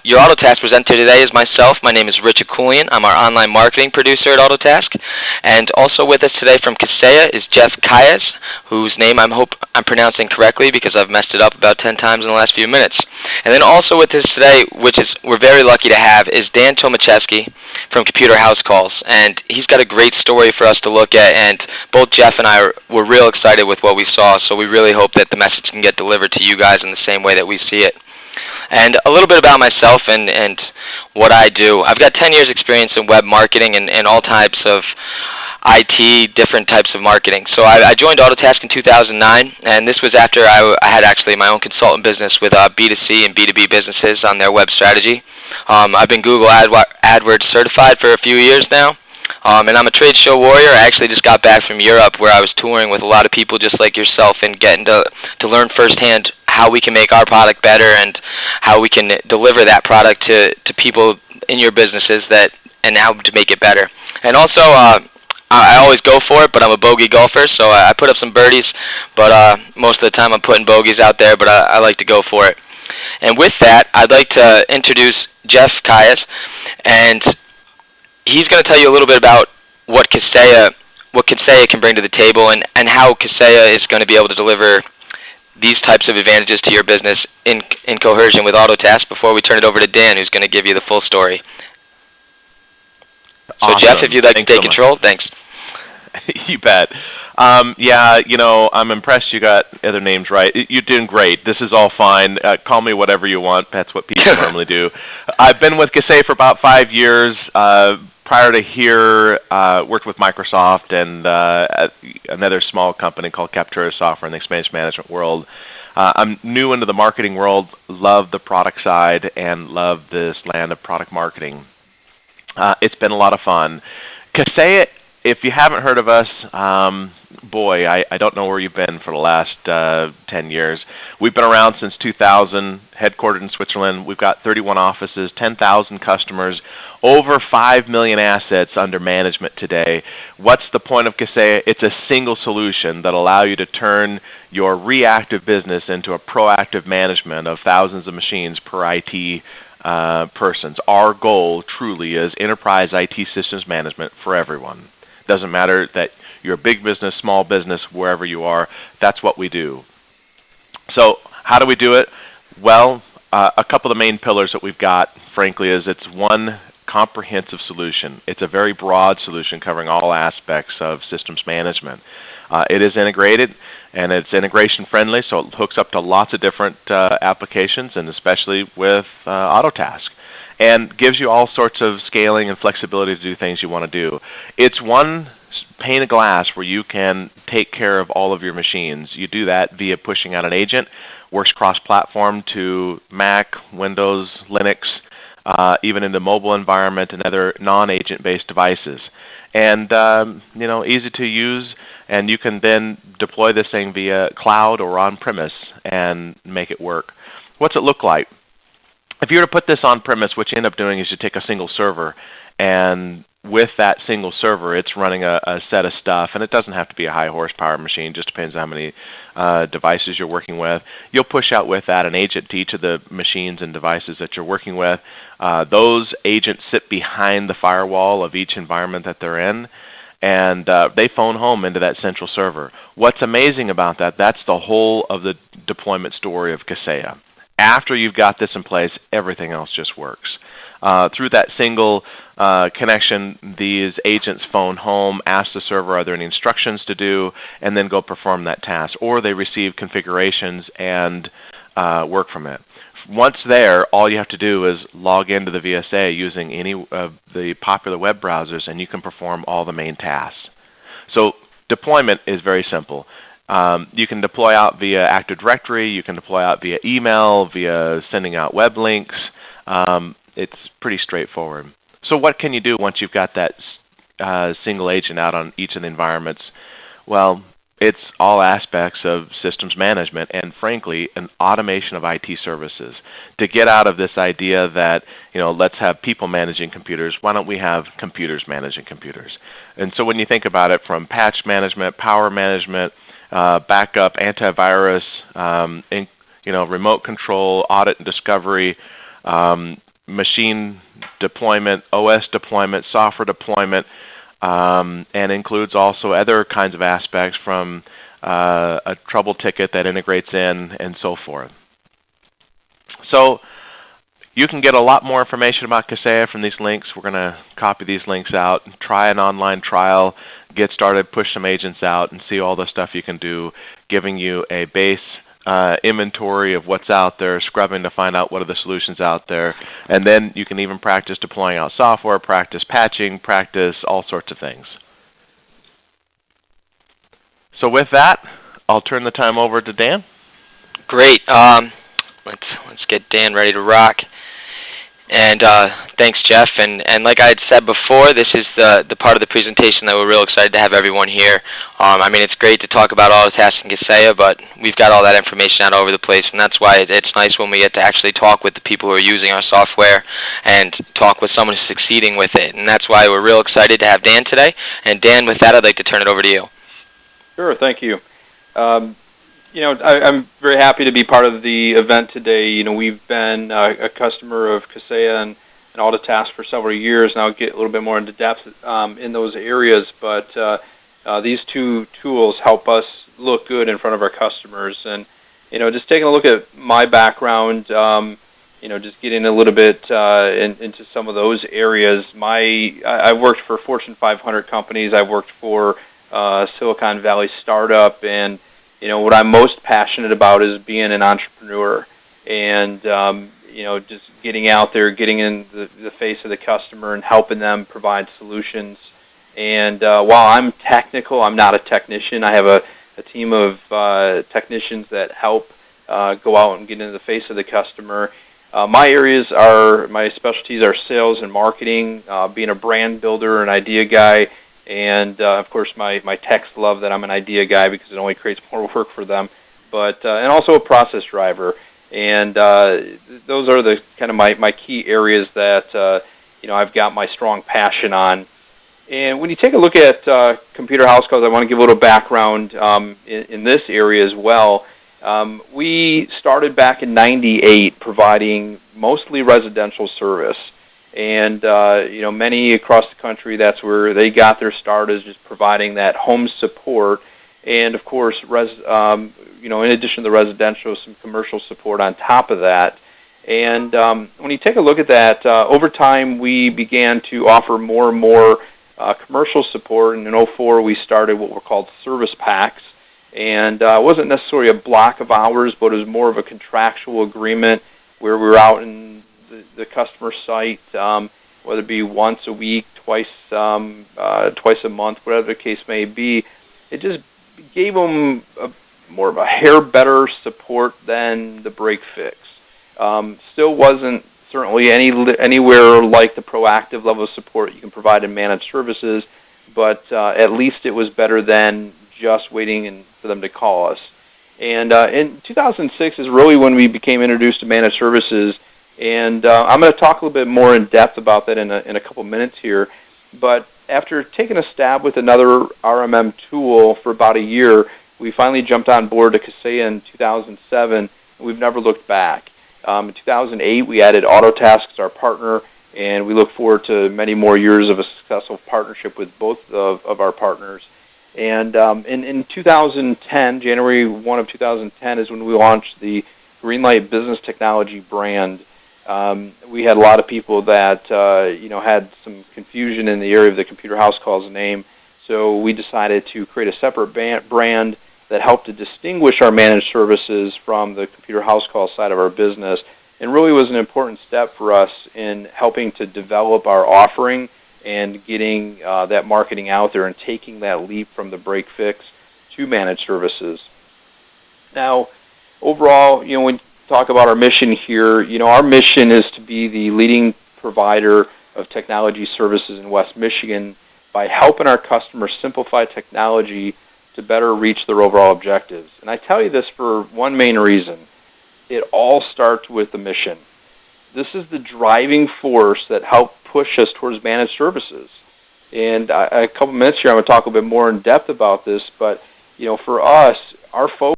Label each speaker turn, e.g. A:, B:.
A: Your Autotask presenter today is myself. My name is Richard Coolian. I'm our online marketing producer at Autotask. And also with us today from Kaseya is Jeff Kayes, whose name I hope I'm pronouncing correctly because I've messed it up about 10 times in the last few minutes. And then also with us today, which is we're very lucky to have, is Dan Tomaszewski from Computer House Calls. And he's got a great story for us to look at, and both Jeff and I were real excited with what we saw, so we really hope that the message can get delivered to you guys in the same way that we see it. And a little bit about myself and what I do. I've got 10 years experience in web marketing and all types of IT, different types of marketing. So I joined Autotask in 2009, and this was after I had actually my own consultant business with B2C and B2B businesses on their web strategy. I've been Google AdWords certified for a few years now, and I'm a trade show warrior. I actually just got back from Europe where I was touring with a lot of people just like yourself and getting to learn firsthand how we can make our product better and how we can deliver that product to people in your businesses and how to make it better. And also, I always go for it, but I'm a bogey golfer, so I put up some birdies, but most of the time I'm putting bogeys out there, but I like to go for it. And with that, I'd like to introduce Jeff Kayes, and he's going to tell you a little bit about what Kaseya can bring to the table and how Kaseya is going to be able to deliver these types of advantages to your business in cohesion with Autotask before we turn it over to Dan, who's going to give you the full story. So,
B: Awesome.
A: Jeff, if you'd like to take control, thanks.
B: You bet. Yeah, I'm impressed you got other names right. You're doing great. This is all fine. Call me whatever you want. That's what people normally do. I've been with Kaseya for about 5 years. Prior to here, worked with Microsoft and another small company called Captura Software in the expense management world. I'm new into the marketing world, love the product side, and love this land of product marketing. It's been a lot of fun. Kaseya, if you haven't heard of us, boy, I don't know where you've been for the last 10 years. We've been around since 2000, headquartered in Switzerland. We've got 31 offices, 10,000 customers, over 5 million assets under management today. What's the point of Kaseya? It's a single solution that allows you to turn your reactive business into a proactive management of thousands of machines per IT persons. Our goal truly is enterprise IT systems management for everyone. Doesn't matter that you're a big business, small business, wherever you are, that's what we do. So how do we do it? Well, a couple of the main pillars that we've got, frankly, is it's one comprehensive solution. It's a very broad solution covering all aspects of systems management. It is integrated, and it's integration friendly, so it hooks up to lots of different applications, and especially with Autotask, and gives you all sorts of scaling and flexibility to do things you want to do. It's one pane of glass where you can take care of all of your machines. You do that via pushing out an agent, works cross-platform to Mac, Windows, Linux, even in the mobile environment and other non-agent-based devices. And, easy to use, and you can then deploy this thing via cloud or on-premise and make it work. What's it look like? If you were to put this on-premise, what you end up doing is you take a single server, and with that single server, it's running a set of stuff, and it doesn't have to be a high-horsepower machine, just depends on how many devices you're working with. You'll push out with that an agent to each of the machines and devices that you're working with. Those agents sit behind the firewall of each environment that they're in, and they phone home into that central server. What's amazing about that, that's the whole of the deployment story of Kaseya. After you've got this in place, everything else just works. Through that single connection, these agents phone home, ask the server are there any instructions to do, and then go perform that task. Or they receive configurations and work from it. Once there, all you have to do is log into the VSA using any of the popular web browsers, and you can perform all the main tasks. So deployment is very simple. You can deploy out via Active Directory, you can deploy out via email, via sending out web links. It's pretty straightforward. So what can you do once you've got that single agent out on each of the environments? Well, it's all aspects of systems management and, frankly, an automation of IT services. To get out of this idea that, let's have people managing computers, why don't we have computers managing computers? And so when you think about it from patch management, power management, backup, antivirus, remote control, audit and discovery, machine deployment, OS deployment, software deployment, and includes also other kinds of aspects from a trouble ticket that integrates in and so forth. So you can get a lot more information about Kaseya from these links. We're going to copy these links out, try an online trial, get started, push some agents out, and see all the stuff you can do, giving you a base inventory of what's out there, scrubbing to find out what are the solutions out there, and then you can even practice deploying out software, practice patching, practice all sorts of things. So with that, I'll turn the time over to Dan.
A: Great. Let's get Dan ready to rock. And thanks, Jeff. And like I had said before, this is the part of the presentation that we're real excited to have everyone here. I mean, it's great to talk about Autotask and Kaseya, but we've got all that information out over the place, and that's why it's nice when we get to actually talk with the people who are using our software and talk with someone who's succeeding with it. And that's why we're real excited to have Dan today. And Dan, with that, I'd like to turn it over to you.
C: Sure, thank you. I'm very happy to be part of the event today. We've been a customer of Kaseya and Autotask for several years, and I'll get a little bit more into depth in those areas. But these two tools help us look good in front of our customers. And just taking a look at my background, just getting a little bit into some of those areas. I've worked for Fortune 500 companies. I've worked for Silicon Valley startup, and what I'm most passionate about is being an entrepreneur and, just getting out there, getting in the face of the customer and helping them provide solutions. And while I'm technical, I'm not a technician. I have a team of technicians that help go out and get into the face of the customer. My specialties are sales and marketing, being a brand builder, an idea guy, and of course my techs love that I'm an idea guy because it only creates more work for them. But and also a process driver, and those are the kind of my key areas that I've got my strong passion on. And when you take a look at computer house calls, I want to give a little background in this area as well. We started back in '98 providing mostly residential service. And, many across the country, that's where they got their start, is just providing that home support. And, of course, in addition to the residential, some commercial support on top of that. And when you take a look at that, over time we began to offer more and more commercial support. And in '04 we started what were called service packs. And it wasn't necessarily a block of hours, but it was more of a contractual agreement where we were out in the customer site, whether it be once a week, twice a month, whatever the case may be. It just gave them more of a hair better support than the break fix. Still wasn't certainly anywhere like the proactive level of support you can provide in managed services, but at least it was better than just waiting for them to call us. And in 2006 is really when we became introduced to managed services. And I'm going to talk a little bit more in depth about that in a couple minutes here. But after taking a stab with another RMM tool for about a year, we finally jumped on board to Kaseya in 2007, and we've never looked back. In 2008, we added Autotask as our partner, and we look forward to many more years of a successful partnership with both of our partners. And in 2010, January 1 of 2010, is when we launched the Greenlight Business Technology brand. We had a lot of people that had some confusion in the area of the Computer House Calls name, so we decided to create a separate brand that helped to distinguish our managed services from the Computer House Call side of our business, and really was an important step for us in helping to develop our offering and getting that marketing out there and taking that leap from the break fix to managed services. Now, overall, when we talk about our mission here, our mission is to be the leading provider of technology services in West Michigan by helping our customers simplify technology to better reach their overall objectives. And I tell you this for one main reason. It all starts with the mission. This is the driving force that helped push us towards managed services. And a couple minutes here, I'm going to talk a bit more in depth about this, but for us, our focus